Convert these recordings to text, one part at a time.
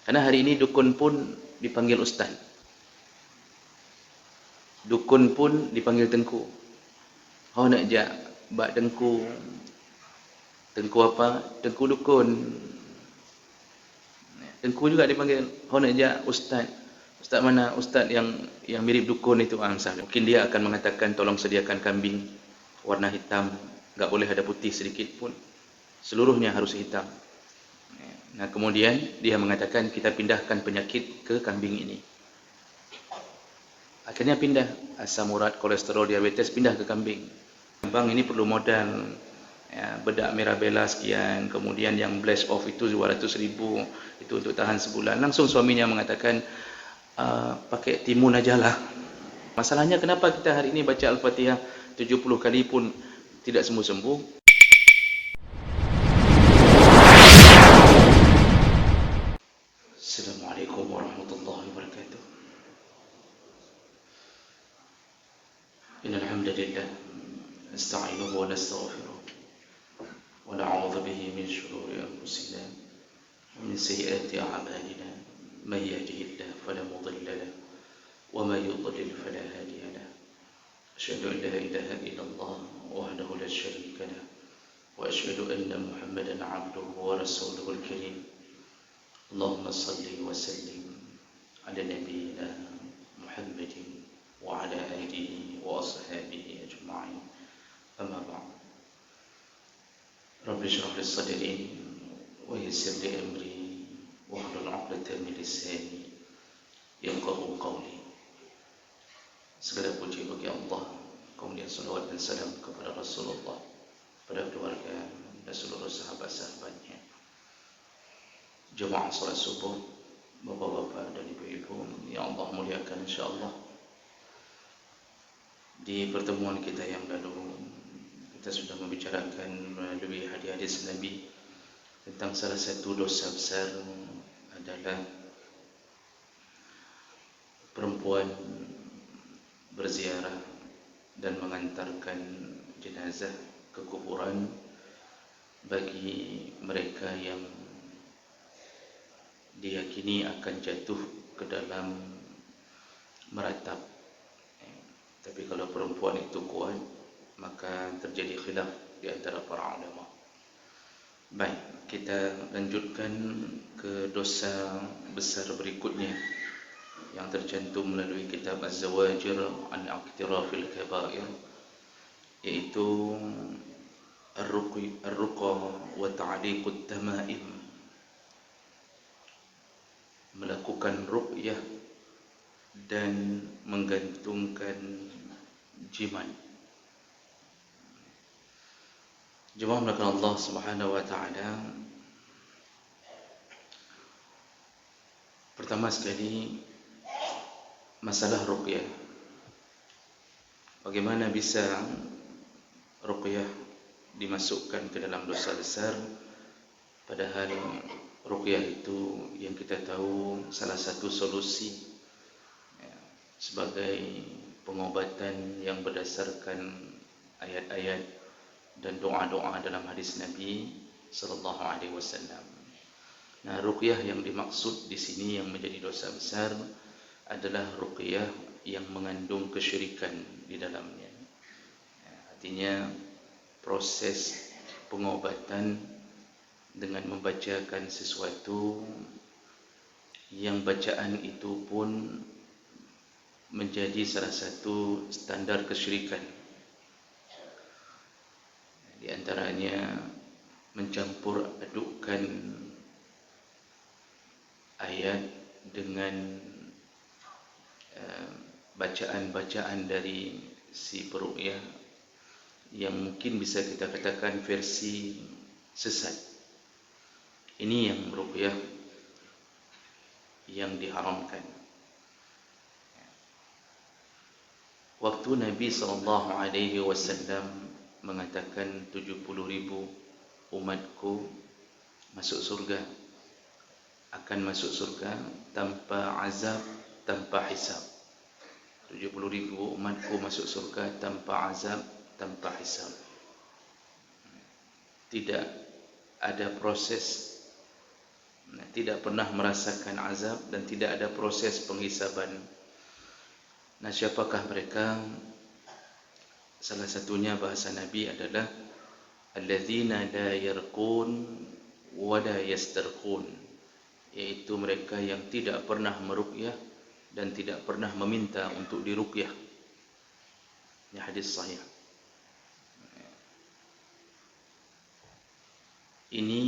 Karena hari ini dukun pun dipanggil ustaz. Dukun pun dipanggil tengku. Kau nak jak bak tengku. Tengku apa? Tengku dukun. Tengku juga dipanggil. Kau nak jak ustaz. Ustaz mana? Ustaz yang mirip dukun itu. Misalnya. Mungkin dia akan mengatakan tolong sediakan kambing warna hitam. Tak boleh ada putih sedikit pun. Seluruhnya harus hitam. Nah, kemudian dia mengatakan kita pindahkan penyakit ke kambing ini. Akhirnya pindah. Asam urat, kolesterol, diabetes pindah ke kambing. Bang, ini perlu modal. Ya, bedak Mirabella sekian. Kemudian yang blast off itu 200.000. Itu untuk tahan sebulan. Langsung suaminya mengatakan, pakai timun aja lah. Masalahnya kenapa kita hari ini baca Al-Fatihah 70 kali pun tidak sembuh-sembuh? Assalamualaikum warahmatullahi wabarakatuh. Innal hamdalillah nasta'inuhu wa nastaghfiruh wa na'udzu bihi min shururi anfusina wa min sayyiati a'malina. May yahdihillahu fala mudilla lahu wa may yudlil fala hadiya lahu. Asyhadu an la ilaha illallah wahdahu la syarika lahu wa asyhadu anna Muhammadan 'abduhu wa rasuluhul karim. Allahumma salli wa sallim ala nabiyyina Muhammadin wa ala alihi wa ashabihi ajma'in. Amma ba'd. Rabbi shrah li sadri wa yassir li amri wahlul 'uqdatam min lisani yafqahu qawli. Segala puji bagi Allah, kemudian salawat dan salam kepada Rasulullah, pada keluarga dan seluruh sahabat-sahabatnya. Jemaah salat subuh, bapak-bapak dan ibu-ibu yang Allah muliakan insyaAllah. Di pertemuan kita yang lalu, kita sudah membicarakan melalui hadis-hadis Nabi tentang salah satu dosa besar adalah perempuan berziarah dan mengantarkan jenazah ke kuburan bagi mereka yang diyakini akan jatuh ke dalam meratap. Tapi kalau perempuan itu kuat, maka terjadi khilaf di antara para ulama. Baik, kita lanjutkan ke dosa besar berikutnya yang tercantum melalui kitab Az-Zawajir an Iqtirafil Kabair, yaitu Ar-Ruqa wa Ta'liqut Tamaim, melakukan ruqyah dan menggantungkan jimat. Jemaah melakukan Allah Subhanahu wa taala. Pertama sekali masalah ruqyah. Bagaimana bisa ruqyah dimasukkan ke dalam dosa besar, padahal ruqyah itu yang kita tahu salah satu solusi sebagai pengobatan yang berdasarkan ayat-ayat dan doa-doa dalam hadis Nabi sallallahu alaihi wasallam. Nah, ruqyah yang dimaksud di sini yang menjadi dosa besar adalah ruqyah yang mengandung kesyirikan di dalamnya. Artinya proses pengobatan dengan membacakan sesuatu yang bacaan itu pun menjadi salah satu standar kesyirikan. Di antaranya mencampur adukkan ayat dengan bacaan-bacaan dari si peruqyah yang mungkin bisa kita katakan versi sesat. Ini yang ruqyah yang diharamkan. Waktu Nabi SAW mengatakan 70.000 umatku masuk surga, akan masuk surga tanpa azab, tanpa hisab. 70.000 umatku masuk surga tanpa azab, tanpa hisab. Tidak ada proses tidak pernah merasakan azab dan tidak ada proses penghisaban. Nah, siapakah mereka? Salah satunya bahasa Nabi adalah alladzina la yarqun wa la yastarqun, yaitu mereka yang tidak pernah meruqyah dan tidak pernah meminta untuk diruqyah. Ini hadis sahih. Ini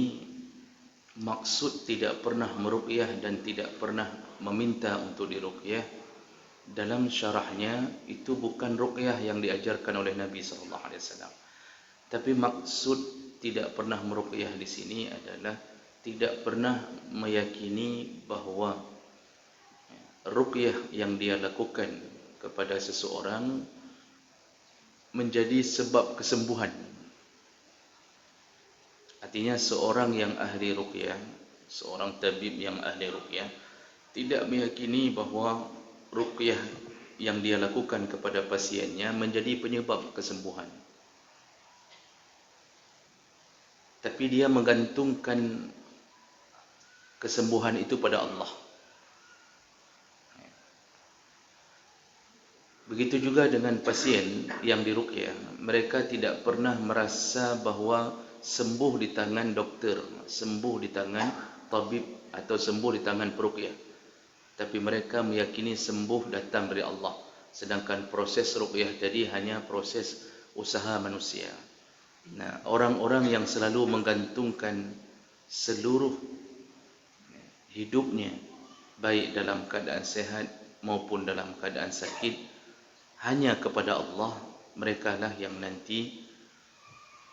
maksud tidak pernah meruqyah dan tidak pernah meminta untuk diruqyah. Dalam syarahnya itu bukan ruqyah yang diajarkan oleh Nabi sallallahu alaihi wasallam. Tapi maksud tidak pernah meruqyah di sini adalah tidak pernah meyakini bahawa ruqyah yang dia lakukan kepada seseorang menjadi sebab kesembuhan. Artinya seorang yang ahli ruqyah, seorang tabib yang ahli ruqyah tidak meyakini bahawa ruqyah yang dia lakukan kepada pasiennya menjadi penyebab kesembuhan. Tapi dia menggantungkan kesembuhan itu pada Allah. Begitu juga dengan pasien yang diruqyah, mereka tidak pernah merasa bahawa sembuh di tangan doktor, sembuh di tangan tabib atau sembuh di tangan peruqyah. Tapi mereka meyakini sembuh datang dari Allah. Sedangkan proses ruqyah tadi hanya proses usaha manusia. Nah, orang-orang yang selalu menggantungkan seluruh hidupnya, baik dalam keadaan sehat maupun dalam keadaan sakit, hanya kepada Allah, mereka lah yang nanti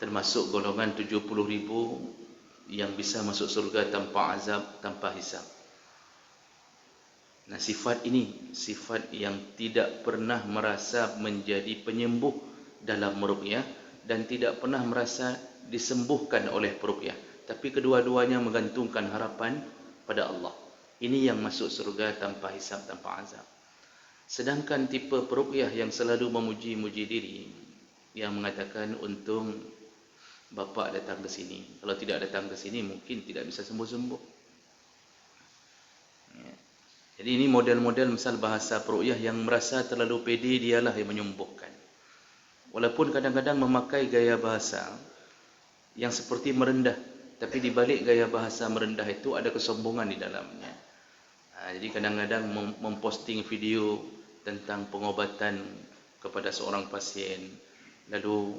termasuk golongan 70.000 yang bisa masuk surga tanpa azab, tanpa hisab. Nah, sifat ini, sifat yang tidak pernah merasa menjadi penyembuh dalam meruqyah dan tidak pernah merasa disembuhkan oleh peruqyah. Tapi kedua-duanya menggantungkan harapan pada Allah. Ini yang masuk surga tanpa hisab, tanpa azab. Sedangkan tipe peruqyah yang selalu memuji-muji diri, yang mengatakan untung Bapak datang ke sini. Kalau tidak datang ke sini mungkin tidak bisa sembuh-sembuh. Ya. Jadi ini model-model misal bahasa peruqyah yang merasa terlalu pede dialah yang menyembuhkan. Walaupun kadang-kadang memakai gaya bahasa yang seperti merendah, tapi di balik gaya bahasa merendah itu ada kesombongan di dalamnya. Jadi kadang-kadang memposting video tentang pengobatan kepada seorang pasien, lalu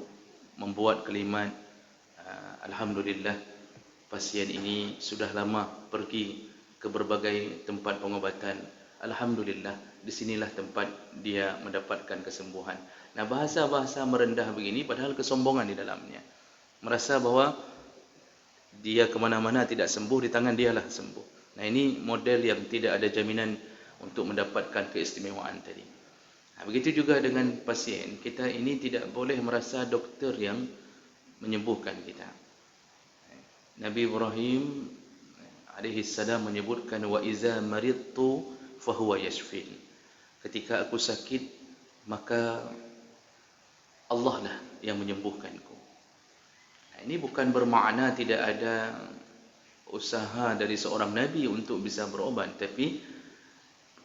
membuat kalimat alhamdulillah, pasien ini sudah lama pergi ke berbagai tempat pengobatan. Alhamdulillah, disinilah tempat dia mendapatkan kesembuhan. Nah, bahasa-bahasa merendah begini padahal kesombongan di dalamnya. Merasa bahawa dia kemana-mana tidak sembuh, di tangan dialah sembuh. Nah, ini model yang tidak ada jaminan untuk mendapatkan keistimewaan tadi. Nah, begitu juga dengan pasien. Kita ini tidak boleh merasa doktor yang menyembuhkan kita. Nabi Ibrahim alaihi salam menyebutkan wa iza maridtu fahuwa yashfin. Ketika aku sakit, maka Allah lah yang menyembuhkanku. Nah, ini bukan bermakna tidak ada usaha dari seorang nabi untuk bisa berobat, tapi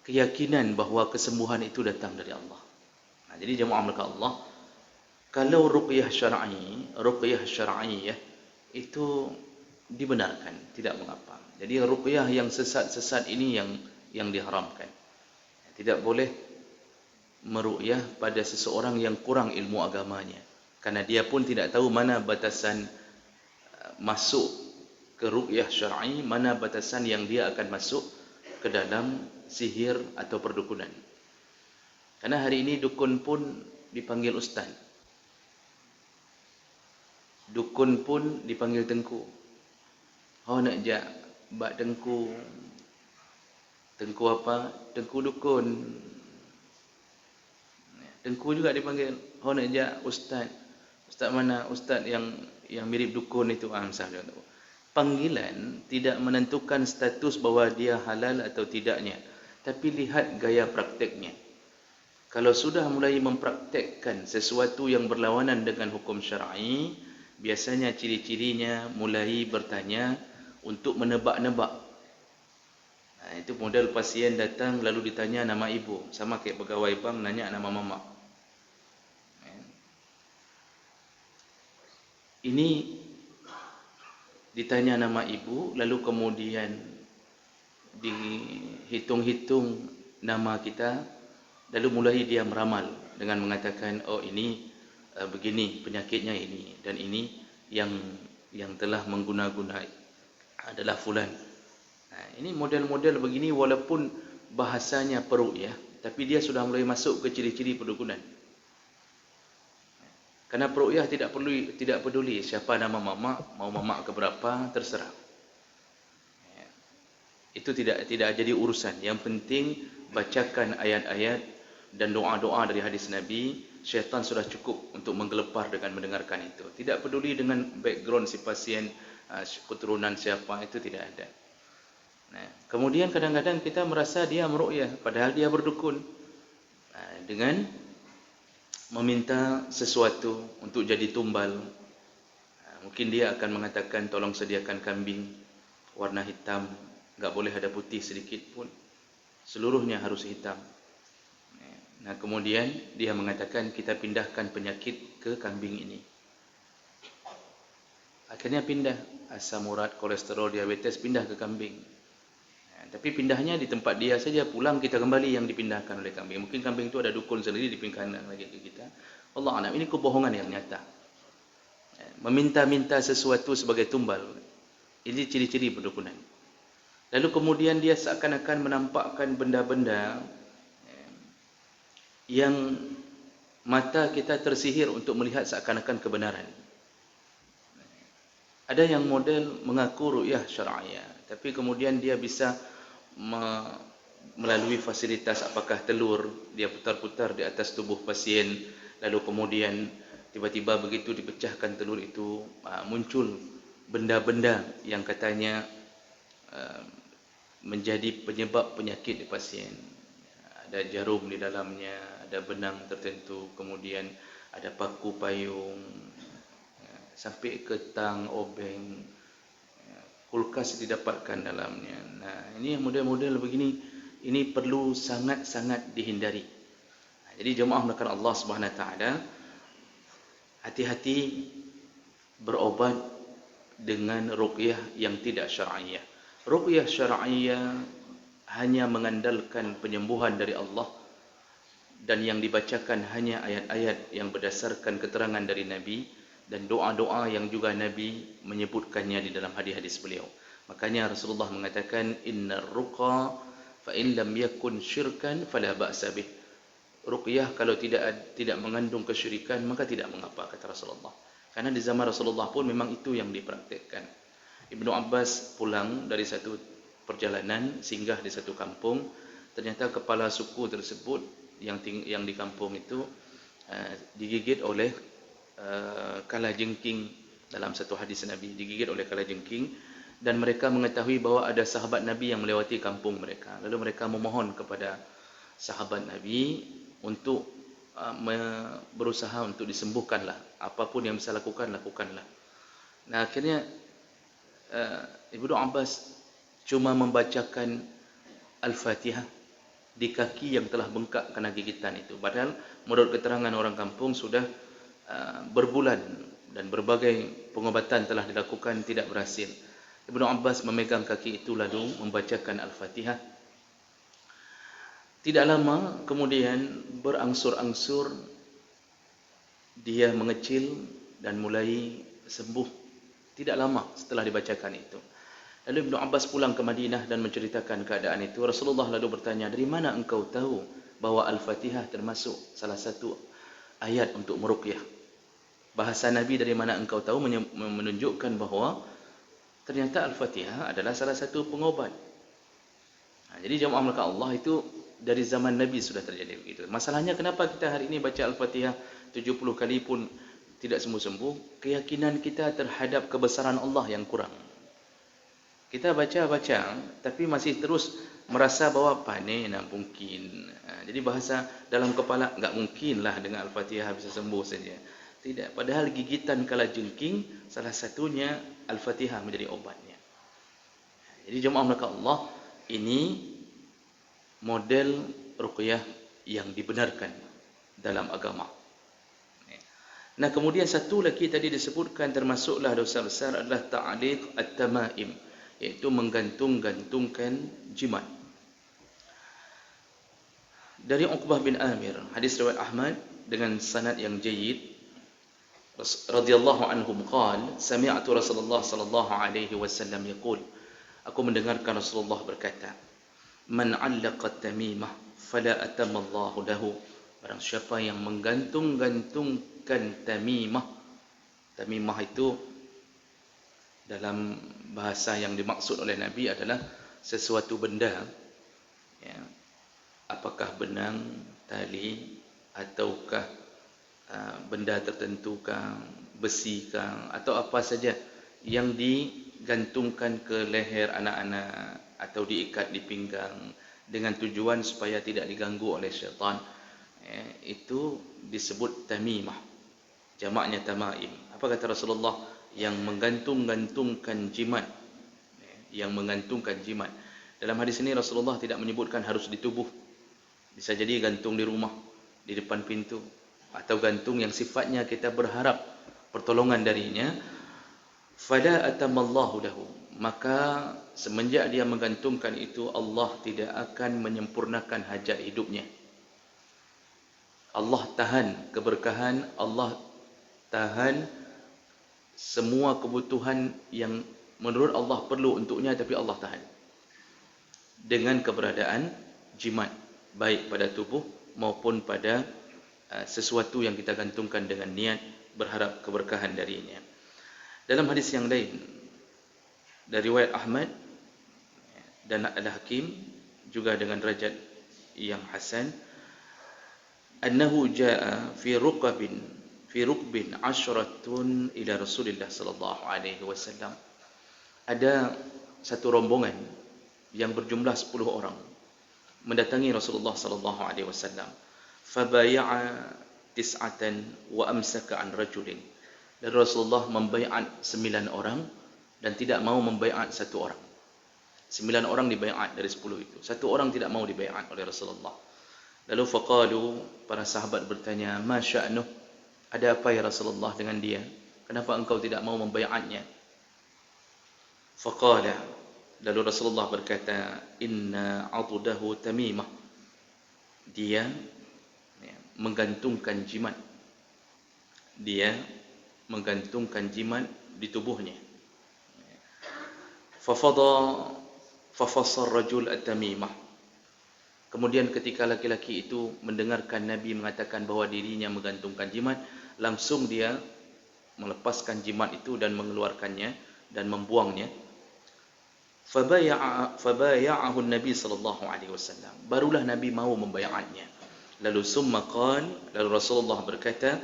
keyakinan bahawa kesembuhan itu datang dari Allah. Nah, jadi jemaah maka Allah, kalau ruqyah syar'iyah itu dibenarkan, tidak mengapa. Jadi ruqyah yang sesat-sesat ini yang diharamkan. Tidak boleh meruqyah pada seseorang yang kurang ilmu agamanya, karena dia pun tidak tahu mana batasan masuk ke ruqyah syar'i, mana batasan yang dia akan masuk ke dalam sihir atau perdukunan. Karena hari ini dukun pun dipanggil ustaz, dukun pun dipanggil tengku. Oh, nak jak bak tengku. Tengku apa? Tengku dukun. Tengku juga dipanggil. Oh, nak jak ustaz. Ustaz mana? Ustaz yang mirip dukun itu. Misalnya. Panggilan tidak menentukan status bahawa dia halal atau tidaknya, tapi lihat gaya prakteknya. Kalau sudah mulai mempraktekkan sesuatu yang berlawanan dengan hukum syar'i, biasanya ciri-cirinya mulai bertanya untuk menebak-nebak Itu model pasien datang lalu ditanya nama ibu, sama kayak pegawai bank nanya nama mama. Ini ditanya nama ibu lalu kemudian dihitung-hitung nama kita, lalu mulai dia meramal dengan mengatakan, oh ini begini penyakitnya ini, dan ini yang telah mengguna-guna adalah fulan. Ini model-model begini walaupun bahasanya peruqyah, tapi dia sudah mulai masuk ke ciri-ciri perdukunan. Karena peruqyah tidak peduli siapa nama mamak, mau mamak ke berapa, terserah. Itu tidak jadi urusan. Yang penting bacakan ayat-ayat dan doa-doa dari hadis Nabi. Syaitan sudah cukup untuk menggelepar dengan mendengarkan itu. Tidak peduli dengan background si pasien, keturunan siapa, itu tidak ada. Kemudian kadang-kadang kita merasa dia meruqyah padahal dia berdukun. Dengan meminta sesuatu untuk jadi tumbal. Mungkin dia akan mengatakan tolong sediakan kambing warna hitam, enggak boleh ada putih sedikit pun. Seluruhnya harus hitam. Nah, kemudian dia mengatakan kita pindahkan penyakit ke kambing ini. Akhirnya pindah asam urat, kolesterol, diabetes pindah ke kambing. Tapi pindahnya di tempat dia saja, pulang kita kembali yang dipindahkan oleh kambing. Mungkin kambing itu ada dukun sendiri dipindahkan lagi ke kita. Allah a'lam, ini kebohongan yang nyata. Meminta-minta sesuatu sebagai tumbal. Ini ciri-ciri perdukunan. Lalu kemudian dia seakan-akan menampakkan benda-benda yang mata kita tersihir untuk melihat seakan-akan kebenaran. Ada yang model mengaku ru'yah syar'iyah, tapi kemudian dia bisa melalui fasilitas apakah telur, dia putar-putar di atas tubuh pasien, lalu kemudian tiba-tiba begitu dipecahkan telur itu, muncul benda-benda yang katanya menjadi penyebab penyakit di pasien. Ada jarum di dalamnya, ada benang tertentu, kemudian ada paku payung, sampai ketang, obeng, kulkas didapatkan dalamnya. Nah, ini model-model begini, ini perlu sangat-sangat dihindari. Jadi jemaah melakukan Allah Subhanahu Wa Taala, hati-hati berobat dengan ruqyah yang tidak syar'iyah. Ruqyah syar'iyah hanya mengandalkan penyembuhan dari Allah, dan yang dibacakan hanya ayat-ayat yang berdasarkan keterangan dari Nabi, dan doa-doa yang juga Nabi menyebutkannya di dalam hadis-hadis beliau. Makanya Rasulullah mengatakan, innar ruqa fa in lam yakun syirkan fala ba'sa bih. Ruqyah kalau tidak mengandung kesyirikan maka tidak mengapa, kata Rasulullah. Karena di zaman Rasulullah pun memang itu yang dipraktikkan. Ibnu Abbas pulang dari satu perjalanan, singgah di satu kampung. Ternyata kepala suku tersebut yang di kampung itu digigit oleh kalajengking. Dalam satu hadis Nabi, digigit oleh kalajengking, dan mereka mengetahui bahwa ada sahabat Nabi yang melewati kampung mereka. Lalu mereka memohon kepada sahabat Nabi untuk berusaha untuk disembuhkanlah. Apapun yang bisa lakukanlah. Nah, akhirnya Ibnu Abbas cuma membacakan Al-Fatihah di kaki yang telah bengkak kena gigitan itu. Padahal menurut keterangan orang kampung sudah berbulan dan berbagai pengobatan telah dilakukan, tidak berhasil. Ibnu Abbas memegang kaki itu lalu membacakan Al-Fatihah. Tidak lama kemudian berangsur-angsur dia mengecil dan mulai sembuh. Tidak lama setelah dibacakan itu. Lalu Ibnu Abbas pulang ke Madinah dan menceritakan keadaan itu. Rasulullah lalu bertanya, dari mana engkau tahu bahwa Al-Fatihah termasuk salah satu ayat untuk meruqyah? Bahasa Nabi dari mana engkau tahu menunjukkan bahwa ternyata Al-Fatihah adalah salah satu pengobat. Jadi jemaah melakukan Allah itu dari zaman Nabi sudah terjadi begitu. Masalahnya kenapa kita hari ini baca Al-Fatihah 70 kali pun tidak sembuh-sembuh? Keyakinan kita terhadap kebesaran Allah yang kurang. Kita baca-baca tapi masih terus merasa bahwa panen mungkin. Jadi bahasa dalam kepala, enggak mungkinlah dengan Al-Fatihah bisa sembuh saja. Tidak, padahal gigitan kalajengking salah satunya Al-Fatihah menjadi obatnya. Jadi jemaah melakukan Allah, Ini model ruqyah yang dibenarkan dalam agama. Nah, kemudian satu lagi tadi disebutkan termasuklah dosa besar adalah ta'liq at-tamaim, iaitu menggantung-gantungkan jimat. Dari Uqbah bin Amir, hadis riwayat Ahmad dengan sanad yang jayyid, radhiyallahu anhum qala sami'tu Rasulullah sallallahu alaihi wasallam yaqul, aku mendengarkan Rasulullah berkata, man 'allaqa at-tamimah fala atamma Allahu lahu, barang siapa yang menggantung-gantungkan tamimah. Tamimah itu dalam bahasa yang dimaksud oleh Nabi adalah sesuatu benda, ya, apakah benang, tali, ataukah benda tertentu kah, besi kah, atau apa saja yang digantungkan ke leher anak-anak atau diikat di pinggang dengan tujuan supaya tidak diganggu oleh syaitan, itu disebut tamimah. Jamaknya tamaim. Apa kata Rasulullah? Yang menggantung-gantungkan jimat. Yang mengantungkan jimat. Dalam hadis ini Rasulullah tidak menyebutkan harus di tubuh. Bisa jadi gantung di rumah, di depan pintu, atau gantung yang sifatnya kita berharap pertolongan darinya. Fala atamallahu lahu, maka semenjak dia menggantungkan itu, Allah tidak akan menyempurnakan hajat hidupnya. Allah tahan keberkahan, Allah tahan semua kebutuhan yang menurut Allah perlu untuknya, tapi Allah tahan dengan keberadaan jimat, baik pada tubuh maupun pada sesuatu yang kita gantungkan dengan niat berharap keberkahan darinya. Dalam hadis yang lain dari riwayat Ahmad dan Al-Hakim juga dengan derajat yang hasan, annahu jaa fi rukbin ashratun ila Rasulillah sallallahu alaihi wasallam. Ada satu rombongan yang berjumlah 10 orang mendatangi Rasulullah sallallahu alaihi wasallam. Fabaya'a tis'atan wa amsaka an rajulin. Dan Rasulullah membaiat 9 orang dan tidak mau membaiat 1 orang. 9 orang dibaiat dari 10 itu. 1 orang tidak mau dibaiat oleh Rasulullah. Lalu faqalu, para sahabat bertanya, ma sya'nuh? Ada apa ya Rasulullah dengan dia? Kenapa engkau tidak mau membaiatnya? Faqala, lalu Rasulullah berkata, inna 'adudahu tamimah. Dia menggantungkan jimat. Dia menggantungkan jimat di tubuhnya. Fafasar rajul at-tamimah. Kemudian ketika laki-laki itu mendengarkan Nabi mengatakan bahawa dirinya menggantungkan jimat, langsung dia melepaskan jimat itu dan mengeluarkannya dan membuangnya. Fabaya'ahu Nabi sallallahu alaihi wasallam. Barulah Nabi mau membayatnya. Lalu summa qala, lalu Rasulullah berkata,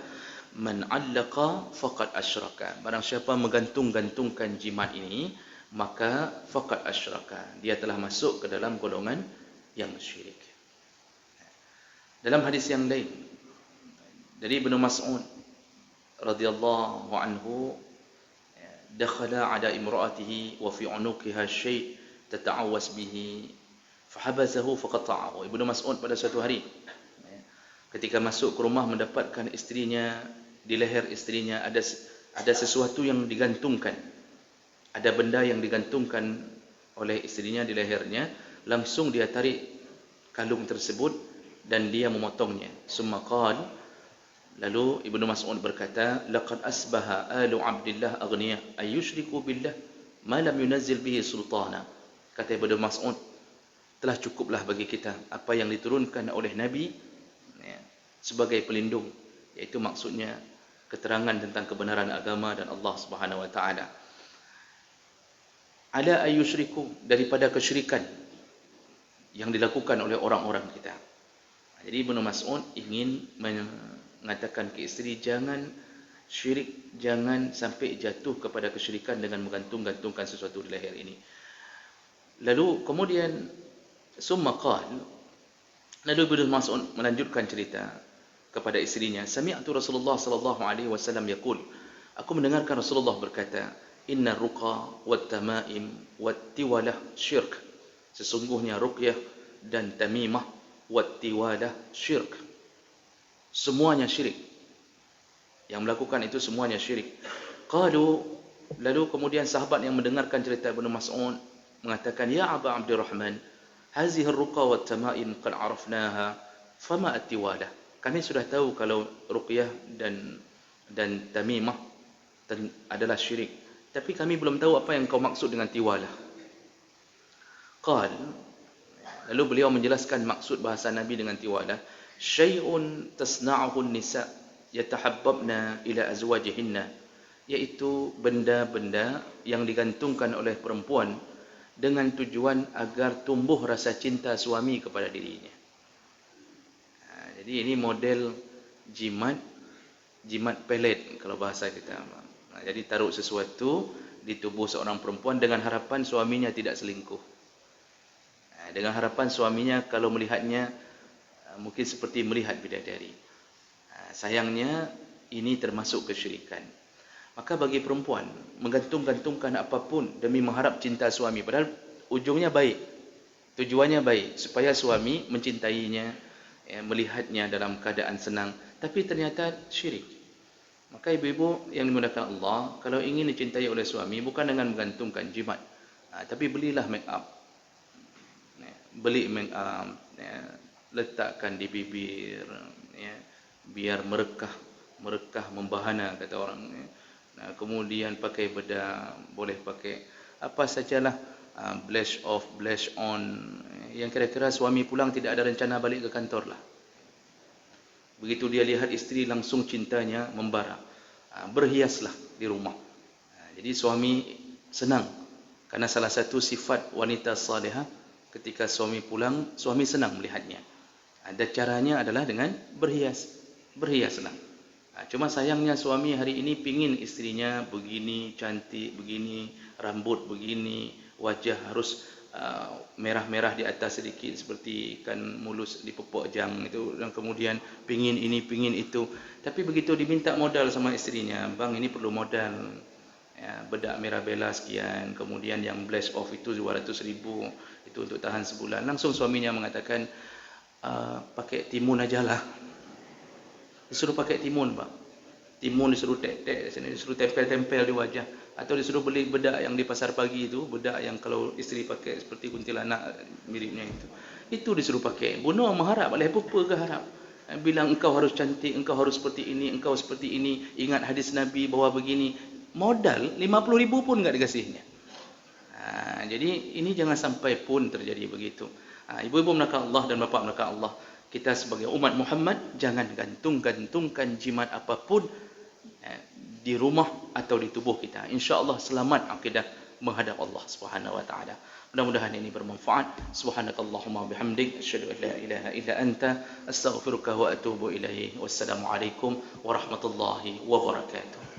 man 'allaqa faqad asyraka. Barang siapa menggantung-gantungkan jimat ini, maka faqad asyraka, dia telah masuk ke dalam golongan yang syirik. Dalam hadis yang lain dari Ibnu Mas'ud radhiyallahu anhu, dakhala ala imra'atihi wa fi 'unuqiha syai' tata'awwas bihi fahabasahu faqata'ahu. Ibnu Mas'ud pada suatu hari ketika masuk ke rumah mendapatkan istrinya, di leher istrinya ada sesuatu yang digantungkan, ada benda yang digantungkan oleh istrinya di lehernya. Langsung dia tarik kalung tersebut dan dia memotongnya. Summa qala, lalu Ibnu Mas'ud berkata, laqad asbaha alu Abdillah aghniya ayushriku billah ma lam yunazzil bihi sultana. Kata Ibnu Mas'ud, telah cukuplah bagi kita apa yang diturunkan oleh Nabi sebagai pelindung, yaitu maksudnya keterangan tentang kebenaran agama dan Allah Subhanahu wa taala. Ala ayushriku, daripada kesyirikan yang dilakukan oleh orang-orang kita. Jadi Ibnu Mas'ud ingin mengatakan ke isteri, jangan syirik, jangan sampai jatuh kepada kesyirikan dengan menggantung-gantungkan sesuatu di leher ini. Lalu kemudian summa qala, lalu Ibnu Mas'ud melanjutkan cerita kepada istrinya, sami'tu Rasulullah sallallahu alaihi wasallam yaqul, aku mendengarkan Rasulullah berkata, inna ruqa wat tamaim wat tiwalah syirk. Sesungguhnya ruqyah dan tamimah wattiwadah syirik. Semuanya syirik. Yang melakukan itu semuanya syirik. Lalu kemudian sahabat yang mendengarkan cerita Ibnu Mas'ud mengatakan, "Ya Aba Abdurrahman, hazihi ar-ruqa wat tamaim qad arafnaha, fama at-tiwalah?" Kami sudah tahu kalau ruqyah dan tamimah adalah syirik, tapi kami belum tahu apa yang kau maksud dengan tiwalah. Lalu beliau menjelaskan maksud bahasa Nabi dengan tiwalah, syai'un tasna'uhu an-nisa yatahabbabna ila azwajihinna, iaitu benda-benda yang digantungkan oleh perempuan dengan tujuan agar tumbuh rasa cinta suami kepada dirinya. Jadi ini model jimat pelet kalau bahasa kita. Jadi taruh sesuatu di tubuh seorang perempuan dengan harapan suaminya tidak selingkuh. Dengan harapan suaminya kalau melihatnya mungkin seperti melihat bidadari. Sayangnya ini termasuk kesyirikan. Maka bagi perempuan menggantung-gantungkan apapun demi mengharap cinta suami, padahal ujungnya baik, tujuannya baik supaya suami mencintainya, melihatnya dalam keadaan senang, tapi ternyata syirik. Maka ibu-ibu yang dimudahkan Allah, kalau ingin dicintai oleh suami bukan dengan menggantungkan jimat, tapi belilah make up. Beli make up, letakkan di bibir, biar merekah membahana kata orang. Kemudian pakai bedak, boleh pakai apa sajalah, blush off, blush on, yang kira-kira suami pulang tidak ada rencana balik ke kantor lah. Begitu dia lihat isteri langsung cintanya membara. Berhiaslah di rumah. Jadi suami senang, karena salah satu sifat wanita salihah ketika suami pulang, suami senang melihatnya. Dan caranya adalah dengan berhiaslah. Cuma sayangnya suami hari ini pingin istrinya begini, cantik begini, rambut begini, wajah harus merah-merah di atas sedikit seperti ikan mulus di pepok jang itu, dan kemudian pingin ini, pingin itu. Tapi begitu diminta modal sama istrinya, "Bang, ini perlu modal. Bedak merah bela sekian, kemudian yang blush off itu 200.000, itu untuk tahan sebulan." Langsung suaminya mengatakan, "Pakai timun ajalah." Disuruh pakai timun, Pak. Timun disuruh tek-tek sini, disuruh tempel-tempel di wajah, atau disuruh beli bedak yang di pasar pagi itu, bedak yang kalau isteri pakai seperti kuntilanak miripnya itu. Itu disuruh pakai. Bunuh mengharap, oleh apa ke harap? Bilang engkau harus cantik, engkau harus seperti ini, engkau seperti ini, ingat hadis Nabi bahawa begini. Modal 50.000 pun enggak dikasihnya. Jadi ini jangan sampai pun terjadi begitu. Ibu-ibu melakar Allah dan bapa melakar Allah, kita sebagai umat Muhammad jangan gantung-gantungkan jimat apapun di rumah atau di tubuh kita. InsyaAllah selamat akidah menghadap Allah Subhanahu wa taala. Mudah-mudahan ini bermanfaat. Subhanakallahumma bihamdik, asyhadu an la ilaha illa anta, astaghfiruka wa atubu ilaihi. Wassalamualaikum warahmatullahi wabarakatuh.